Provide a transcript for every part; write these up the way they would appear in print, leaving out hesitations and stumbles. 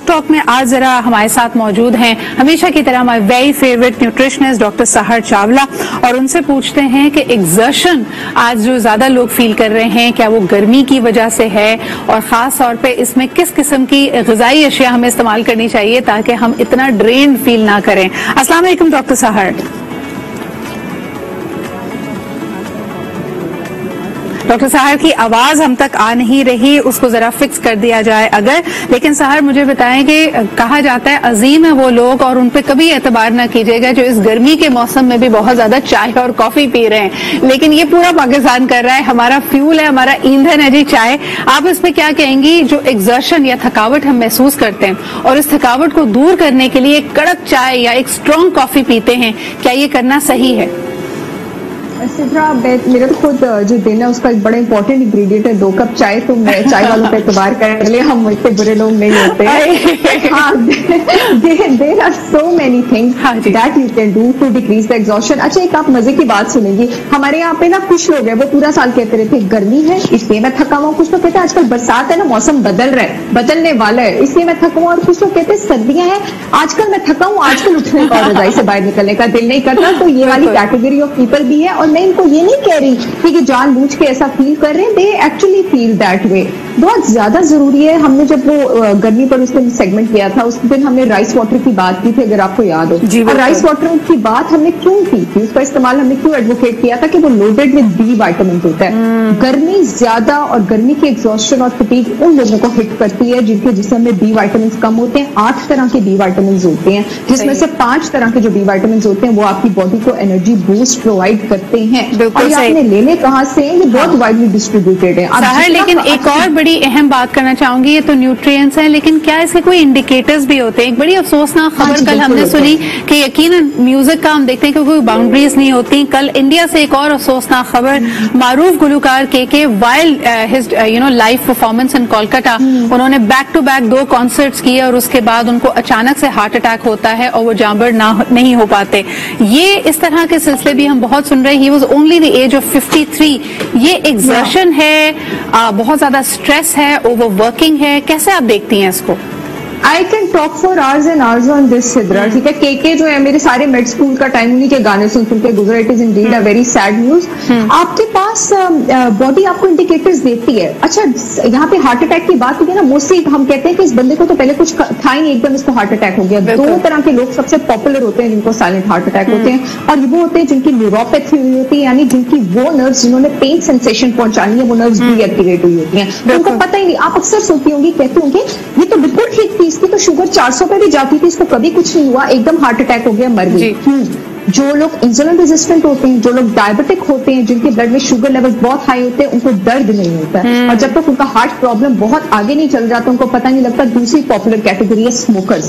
Walk talk में आज जरा हमारे साथ मौजूद हैं हमेशा की तरह हमारे वेरी फेवरेट न्यूट्रिशनिस्ट डॉक्टर सहर चावला, और उनसे पूछते हैं कि एग्जर्शन आज जो ज्यादा लोग फील कर रहे हैं, क्या वो गर्मी की वजह से है, और खास तौर पे इसमें किस किस्म की ग़िज़ाई अशिया हमें इस्तेमाल करनी चाहिए ताकि हम इतना ड्रेन्ड फील ना करें। अस्सलाम वालेकुम डॉक्टर सहर। डॉक्टर सहर की आवाज हम तक आ नहीं रही, उसको जरा फिक्स कर दिया जाए अगर। लेकिन सहर मुझे बताएं कि कहा जाता है अजीम है वो लोग और उन पे कभी एतबार ना कीजिएगा जो इस गर्मी के मौसम में भी बहुत ज्यादा चाय और कॉफी पी रहे हैं, लेकिन ये पूरा पाकिस्तान कर रहा है, हमारा फ्यूल है, हमारा ईंधन है जी चाय। आप इस पे क्या कहेंगी? जो एग्जर्शन या थकावट हम महसूस करते हैं और इस थकावट को दूर करने के लिए एक कड़क चाय या एक स्ट्रॉन्ग कॉफी पीते हैं, क्या ये करना सही है? सिद्रा, मेरा तो खुद जो दिन है उसका एक बड़ा इंपॉर्टेंट इंग्रेडिएंट है 2 कप चाय। तो मैं चाय वालों पे एतबार कर ले, हम इतने बुरे लोग नहीं होते। हाँ, there are so many things that you can do to decrease the exhaustion. अच्छा, एक आप मजे की बात सुनेंगी, हमारे यहाँ पे ना कुछ लोग हैं वो पूरा साल कहते रहते गर्मी है इसलिए मैं थका हुआ, कुछ लोग कहते हैं आजकल बरसात है ना, मौसम बदल रहा है, बदलने वाला है इसलिए मैं थका हुआ, और कुछ लोग कहते हैं सर्दियां हैं आजकल मैं थका हूँ, आजकल उठने का और रजाई से बाहर निकलने का दिल नहीं करता। तो ये वाली कैटेगरी ऑफ पीपल भी है, और मैं इनको ये नहीं कह रही कि जानबूझ के ऐसा फील कर रहे हैं, they actually feel that way. बहुत ज्यादा जरूरी है। हमने जब वो गर्मी पर उस दिन सेगमेंट किया था, उस दिन हमने राइस वाटर की बात की थी, अगर आपको याद हो। और राइस वाटर की बात हमने क्यों की थी, उसका इस्तेमाल हमने क्यों एडवोकेट किया था कि वो लोडेड विद बी विटामिन होता है। गर्मी ज्यादा और गर्मी की एग्जॉस्शन और फटीग उन लोगों को हिट करती है जिनके जिस्म में बी विटामिन कम होते हैं। 8 तरह के बी विटामिन होते हैं, जिसमें से 5 तरह के जो बी विटामिन होते हैं वो आपकी बॉडी को एनर्जी बूस्ट प्रोवाइड करते हैं। और आपने लेने कहां से, ये बहुत वाइडली डिस्ट्रीब्यूटेड है। लेकिन एक और बड़ी अहम बात करना चाहूंगी, ये तो न्यूट्रिएंट्स हैं, लेकिन क्या इसके कोई इंडिकेटर्स भी होते हैं? एक बड़ी अफसोसनाक खबर कल हमने सुनी कि यकीनन म्यूजिक का हम देखते हैं कि कोई बाउंड्रीज नहीं होती। कल इंडिया से एक और अफसोसनाक खबर, मारूफ गुलकार के while his live performance in Kolkata, उन्होंने बैक टू बैक 2 कॉन्सर्ट्स किए और उसके बाद उनको अचानक से हार्ट अटैक होता है और वो जांबर नहीं हो पाते। ये इस तरह के सिलसिले भी हम बहुत सुन रहे हैं। He was only the age of 53। ये एग्जर्शन है, बहुत ज्यादा स्ट्रेस है, ओवरवर्किंग है, कैसे आप देखती हैं इसको? I can talk for hours and hours on this Sidra. ठीक है, के जो है मेरे सारे मेड स्कूल का टाइम उन्हीं के गाने सुन के गुजरा। It is indeed a very sad news. आपके पास बॉडी आपको इंडिकेटर्स देती है। अच्छा, यहाँ पे हार्ट अटैक की बात होगी ना, मोस्टली हम कहते हैं कि इस बंदे को तो पहले कुछ था ही नहीं, एकदम इसको हार्ट अटैक हो गया। 2 तरह के लोग सबसे पॉपुलर होते हैं जिनको साइलेंट हार्ट अटैक होते हैं, और वो होते हैं जिनकी न्यूरोपैथी हुई होती है, यानी जिनकी वो नर्व्स जिन्होंने पेन सेंसेशन पहुंचानी है वो नर्व्स डीएक्टिवेट हुई होती हैं। उनको पता ही नहीं। आप अक्सर सोचती होंगी, कहती होंगी ये तो बिल्कुल ठीक थी, इसकी तो शुगर 400 पे भी जाती थी, इसको कभी कुछ नहीं हुआ, एकदम हार्ट अटैक हो गया, मर गई। जो लोग इंसुलिन रेजिस्टेंट होते हैं, जो लोग डायबिटिक होते हैं, जिनके ब्लड में शुगर लेवल बहुत हाई होते हैं, उनको दर्द नहीं होता है। और जब तक उनका हार्ट प्रॉब्लम बहुत आगे नहीं चल जाता, उनको पता नहीं लगता। दूसरी पॉपुलर कैटेगरी है स्मोकर्स।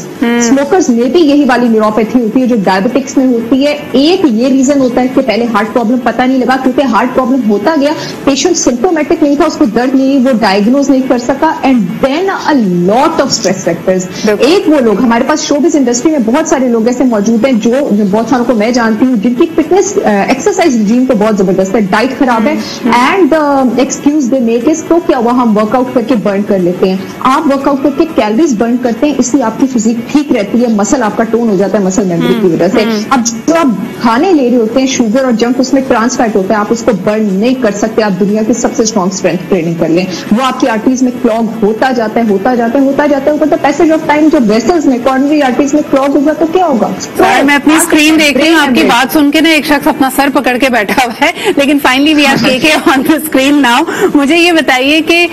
स्मोकर्स में भी यही वाली न्यूरोपैथी होती है जो डायबिटिक्स में होती है। एक ये रीजन होता है कि पहले हार्ट प्रॉब्लम पता नहीं लगा, क्योंकि हार्ट प्रॉब्लम होता गया, पेशेंट सिम्प्टोमेटिक नहीं था, उसको दर्द नहीं, वो डायग्नोज नहीं कर सका, and then a lot of stress factors. एक वो लोग, हमारे पास शोबिज इंडस्ट्री में बहुत सारे लोग ऐसे मौजूद हैं जो बहुत सारों को मैं जानती हूँ जिनकी फिटनेस एक्सरसाइज रिजीम तो बहुत जबरदस्त है, डाइट खराब है, and excuse they make is तो क्या हुआ, हम वर्कआउट करके बर्न कर लेते हैं। आप वर्कआउट करके कैलोरीज बर्न करते हैं, इसलिए आपकी फिजिक ठीक रहती है, मसल आपका टोन हो जाता है मसल मेमोरी की वजह से। अब जो आप खाने ले रहे होते हैं शुगर और जंक, उसमें ट्रांस फैट होता है, आप उसको बर्न नहीं कर सकते। आप दुनिया की सबसे स्ट्रॉन्ग स्ट्रेंथ ट्रेनिंग कर लें, वो आपकी आर्टरीज में क्लॉग होता जाता है, होता जाता है, होता जाता है। ऊपर द पैसेज ऑफ टाइम जब वेसल्स में कॉर्नरी आर्टरीज में क्लॉग होगा तो क्या होगा? मैं अपनी स्क्रीन देख रही हूँ, आपकी बात सुन के ना एक शख्स अपना सर पकड़ के बैठा हुआ है, लेकिन finally we are taking on the screen now. मुझे ये बताइए कि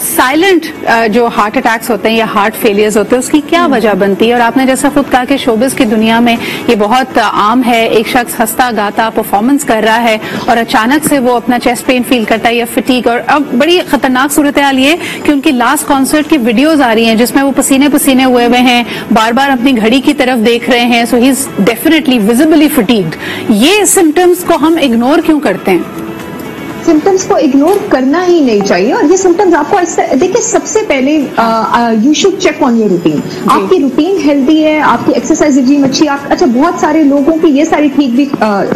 साइलेंट जो हार्ट अटैक्स होते हैं या हार्ट फेलियर्स होते हैं, उसकी क्या वजह बनती है? और आपने जैसा खुद कहा कि शोबिस की दुनिया में ये बहुत आम है, एक शख्स हंसता गाता परफॉर्मेंस कर रहा है और अचानक से वो अपना चेस्ट पेन फील करता है या फटीग। और अब बड़ी खतरनाक सूरत हाल ये कि उनकी लास्ट कॉन्सर्ट की वीडियोज आ रही हैं जिसमें वो पसीने पसीने हुए हुए हैं, बार बार अपनी घड़ी की तरफ देख रहे हैं, so he is definitely visibly fatigued. ये सिम्टम्स को हम इग्नोर क्यों करते हैं? सिम्टम्स को इग्नोर करना ही नहीं चाहिए, और ये सिम्टम्स आपको देखिए सबसे पहले you should check on your routine. आपकी रूटीन हेल्दी है, आपकी एक्सरसाइज रिजीम अच्छी है. अच्छा, बहुत सारे लोगों की ये सारी ठीक भी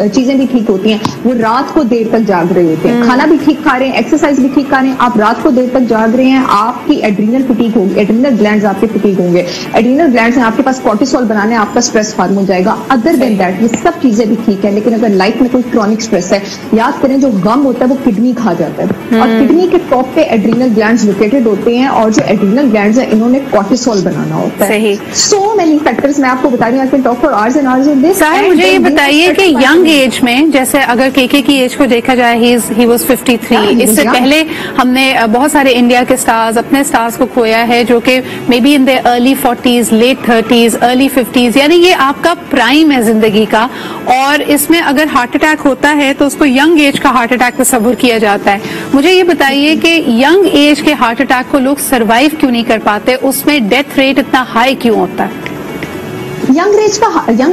चीजें भी ठीक होती हैं, वो रात को देर तक जाग रहे होते हैं, खाना भी ठीक खा रहे हैं, एक्सरसाइज भी ठीक खा रहे हैं, आप रात को देर तक जाग रहे हैं, आपकी एड्रीनल फटीग होगी, एड्रीनल ग्लैंड्स आपके फटीग होंगे, एड्रीनल ग्लैंड्स हैं आपके पास कॉर्टिसोल बनाने, आपका स्ट्रेस हार्मोन जाएगा. अदर देन दैट ये सब चीजें भी ठीक है, लेकिन अगर लाइफ में कोई क्रॉनिक स्ट्रेस है, याद करें जो गम होता है वो किडनी खा जाता है, और किडनी के टॉप पे एड्रीनल ग्लैंड्स लोकेटेड होते हैं, और जो एड्रीनल ग्लैंड्स है इन्होंने कॉर्टिसोल बनाना होता है. सो मेनी फैक्टर्स मैं आपको बता रही हूँ, I can talk for hours and hours on this. मुझे ये बताइए कि यंग एज में, जैसे अगर केके की एज को देखा जाए, ही वाज 53, इससे पहले हमने बहुत सारे इंडिया के स्टार्स, अपने स्टार्स को खोया है जो कि may be in the early 40s, late 30s, early 50s, यानी ये आपका प्राइम है जिंदगी का, और इसमें अगर हार्ट अटैक होता है तो उसको यंग एज का हार्ट अटैक तस्वुर किया जाता है. मुझे ये बताइए कि यंग एज के हार्ट अटैक को लोग सर्वाइव क्यों नहीं कर पाते, उसमें डेथ रेट इतना हाई क्यों होता है? यंग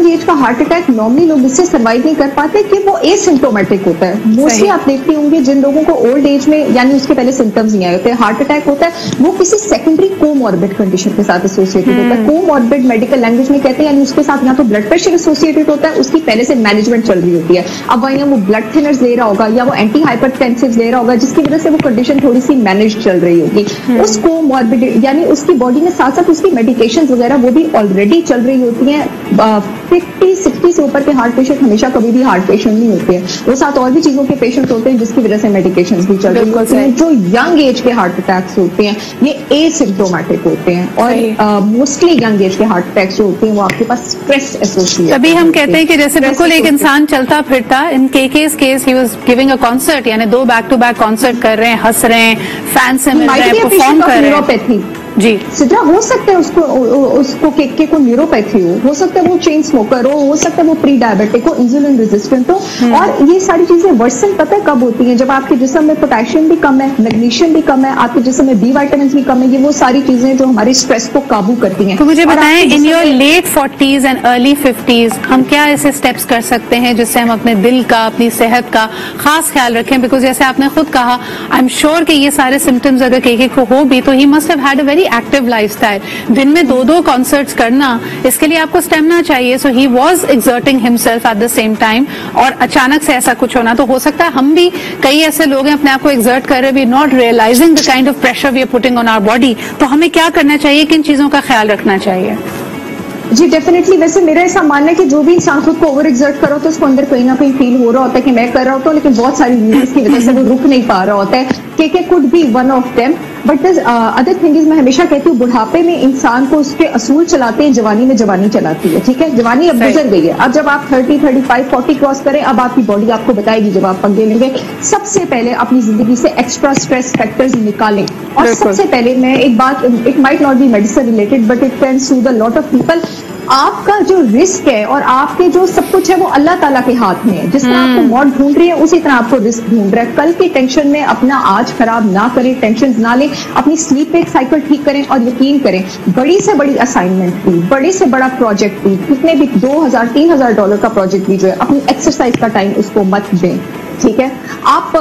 एज का हार्ट अटैक नॉर्मली लोग इससे सर्वाइव नहीं कर पाते कि वो एसिम्प्टोमेटिक होता है. मोस्टली आप देखते होंगे जिन लोगों को ओल्ड एज में, यानी उसके पहले सिम्टम्स नहीं आए होते, हार्ट अटैक होता है, वो किसी सेकेंडरी कोमॉर्बिड कंडीशन के साथ एसोसिएटेड होता है. कोमॉर्बिड मेडिकल लैंग्वेज में कहते हैं, यानी उसके साथ या तो ब्लड प्रेशर एसोसिएटेड होता है, उसकी पहले से मैनेजमेंट चल रही होती है. अब वहीं वो ब्लड थिनर्स ले रहा होगा या वो एंटी हाइपरटेंसिव ले रहा होगा, जिसकी वजह से वो कंडीशन थोड़ी सी मैनेज चल रही होगी. उस कोमॉर्बिड यानी उसकी बॉडी में साथ साथ उसकी मेडिकेशन वगैरह वो भी ऑलरेडी चल रही होती है. 50-60 से ऊपर के हार्ट पेशेंट हमेशा कभी भी हार्ट पेशेंट नहीं होते हैं, वो साथ और भी चीजों के पेशेंट होते हैं जिसकी वजह से मेडिकेशंस भी चल रही होती हैं. जो यंग एज के हार्ट अटैक्स होते हैं ये एसिम्प्टोमेटिक होते हैं, और मोस्टली यंग एज के हार्ट अटैक्स जो होते हैं वो आपके पास स्ट्रेस एसोसिएटेड. तभी हम कहते हैं कि जैसे बिल्कुल एक इंसान चलता फिरता, in KK's case he was giving a concert, यानी 2 बैक टू बैक कॉन्सर्ट कर रहे हैं, हंस रहे हैं, फैन से मिल रहे हैं, परफॉर्म कर रहे हैं. जी सिद्रा, हो सकता है उसको केके को न्यूरोपैथी हो सकता है वो चेन स्मोकर हो सकता है वो प्री डायबिटिक हो, इंसुलिन रेजिस्टेंट हो. और ये सारी चीजें वर्सन पता है कब होती हैं? जब आपके जिस्म में पोटेशियम भी कम है, मैग्नीशियम भी कम है, आपके जिस्म में बी विटामिन भी कम है. ये वो सारी चीजें जो हमारे स्ट्रेस को काबू करती हैं. तो मुझे बताएं, in your late 40s and early 50s हम क्या ऐसे स्टेप्स कर सकते हैं जिससे हम अपने दिल का, अपनी सेहत का खास ख्याल रखें? बिकॉज जैसे आपने खुद कहा, आई एम श्योर कि ये सारे सिम्टम्स अगर केके को हो भी तो he must have had a very active lifestyle. दिन में 2 कॉन्सर्ट्स करना, इसके लिए आपको स्टेमिना चाहिए. So he was exerting himself at the same time, और अचानक से ऐसा कुछ होना, तो हो सकता है हम भी, कई ऐसे लोग हैं अपने आप को एक्सर्ट कर रहे, we not realising the kind of pressure we are putting on our body. तो हमें क्या करना चाहिए, किन चीजों का ख्याल रखना चाहिए? जी डेफिनेटली. वैसे मेरा ऐसा मानना है कि जो भी इंसान खुद को ओवर एक्सर्ट करो तो उसको अंदर कहीं ना कहीं फील हो रहा होता है कि मैं कर रहा होता हूँ, लेकिन बहुत सारी रीजंस की वजह से वो रुक नहीं पा रहा होता है. KK could be one of them, but this other thing is, मैं हमेशा कहती हूँ बुढ़ापे में इंसान को उसके असूल चलाते हैं, जवानी में जवानी चलाती है. ठीक है, जवानी अब गुजर गई है. अब जब आप 30, 35, 40 क्रॉस करें, अब आपकी बॉडी आपको बताएगी जब आप पंगे लेंगे. सबसे पहले अपनी जिंदगी से एक्स्ट्रा स्ट्रेस फैक्टर्स निकालें. और सबसे पहले मैं एक बात, it might not be medicine related but it can Sood a lot of people. आपका जो रिस्क है और आपके जो सब कुछ है वो अल्लाह ताला के हाथ में है. जिस तरह आपको मौत ढूंढ रही है उसी तरह आपको रिस्क ढूंढ रहा है. कल की टेंशन में अपना आज खराब ना करें, टेंशन ना लें, अपनी स्लीप एक साइकिल ठीक करें, और यकीन करें बड़ी से बड़ी असाइनमेंट भी, बड़े से बड़ा प्रोजेक्ट भी, कितने भी $2,000-3,000 का प्रोजेक्ट भी जो है, अपनी एक्सरसाइज का टाइम उसको मत दें. ठीक है, आप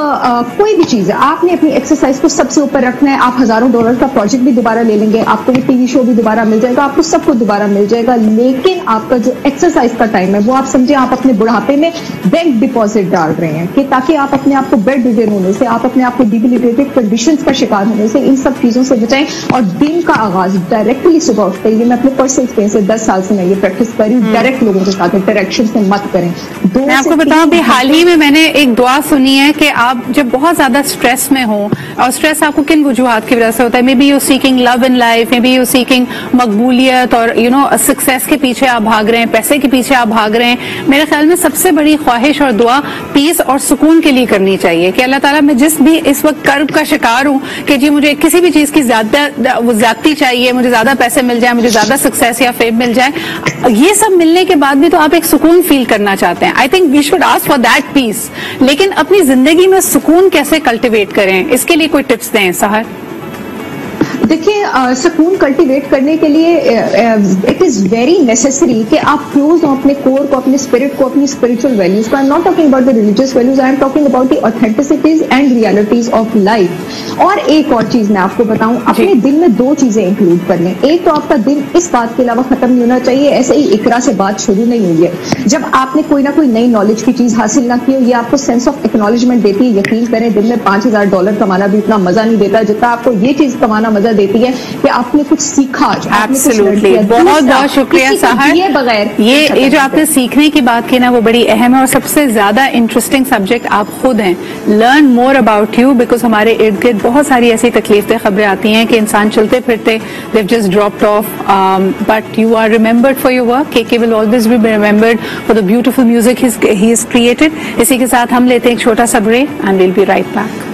कोई भी चीज है, आपने अपनी एक्सरसाइज को सबसे ऊपर रखना है. आप $1,000 का प्रोजेक्ट भी दोबारा ले लेंगे, आपको वो टीवी शो भी दोबारा मिल जाएगा, आपको सब कुछ दोबारा मिल जाएगा, लेकिन आपका जो एक्सरसाइज का टाइम है वो आप समझे आप अपने बुढ़ापे में बैंक डिपॉजिट डाल रहे हैं, कि ताकि आप अपने आप को बेड रिडन होने से, आप अपने आप को डिबिलिटेटेड कंडीशंस का शिकार होने से, इन सब चीजों से बचाएं. और दिन का आगाज डायरेक्टली सुबह उठते ही, मैं अपने पर्सनल एक्सपीरियंस से 10 साल से मैं ये प्रैक्टिस कर रही हूँ, डायरेक्ट लोगों के साथ इंटरेक्शन से मत करें. मैं आपको बताऊं, अभी हाल ही में मैंने एक दुआ सुनी है कि आप जब बहुत ज्यादा स्ट्रेस में हो, और स्ट्रेस आपको किन वजूहात की वजह से होता है, maybe you seeking love in life, maybe you seeking मकबूलियत और सक्सेस के पीछे आप भाग रहे हैं, पैसे के पीछे आप भाग रहे हैं. मेरे ख्याल में सबसे बड़ी ख्वाहिश और दुआ पीस और सुकून के लिए करनी चाहिए कि अल्लाह ताला, मैं जिस भी इस वक्त कर्ब का शिकार हूं कि जी मुझे किसी भी चीज की ज्यादती चाहिए, मुझे ज्यादा पैसे मिल जाए, मुझे ज्यादा सक्सेस या फेम मिल जाए, ये सब मिलने के बाद भी तो आप एक सुकून फील करना चाहते हैं. I think we should ask for that peace. लेकिन अपनी जिंदगी में सुकून कैसे कल्टिवेट करें, इसके लिए कोई टिप्स दें सहर? देखिए सुकून कल्टीवेट करने के लिए इट इज वेरी नेसेसरी कि आप क्लोज हो अपने कोर को, अपने स्पिरिट को, अपनी स्पिरिचुअल वैल्यूज को. I am not talking about the religious values, I am talking about the authenticities and realities of life. और एक और चीज मैं आपको बताऊं, अपने दिन में 2 चीजें इंक्लूड कर लें. एक तो आपका दिन इस बात के अलावा खत्म नहीं होना चाहिए ऐसे ही इकरा से बात शुरू नहीं हुई है. जब आपने कोई ना कोई नई नॉलेज की चीज हासिल ना की हो, ये आपको सेंस ऑफ एक्नॉलेजमेंट देती है. यकीन करें दिन में $5,000 कमाना भी इतना मजा नहीं देता जितना आपको ये चीज कमाना मजा देती है कि आपने कुछ सीखा. एब्सोल्युटली, बहुत बहुत शुक्रिया सहर. बगैर ये जो आपने सीखने की बात की ना वो बड़ी अहम है और सबसे ज्यादा इंटरेस्टिंग सब्जेक्ट आप खुद हैं. Learn more about you, because हमारे इर्द गिर्द बहुत सारी ऐसी तकलीफदेह खबरें आती हैं कि इंसान चलते फिरते they have just dropped off, but you are remembered for your work. KK will always be remembered for the beautiful music he is created. इसी के साथ हम लेते हैं एक छोटा सा break and will be right back.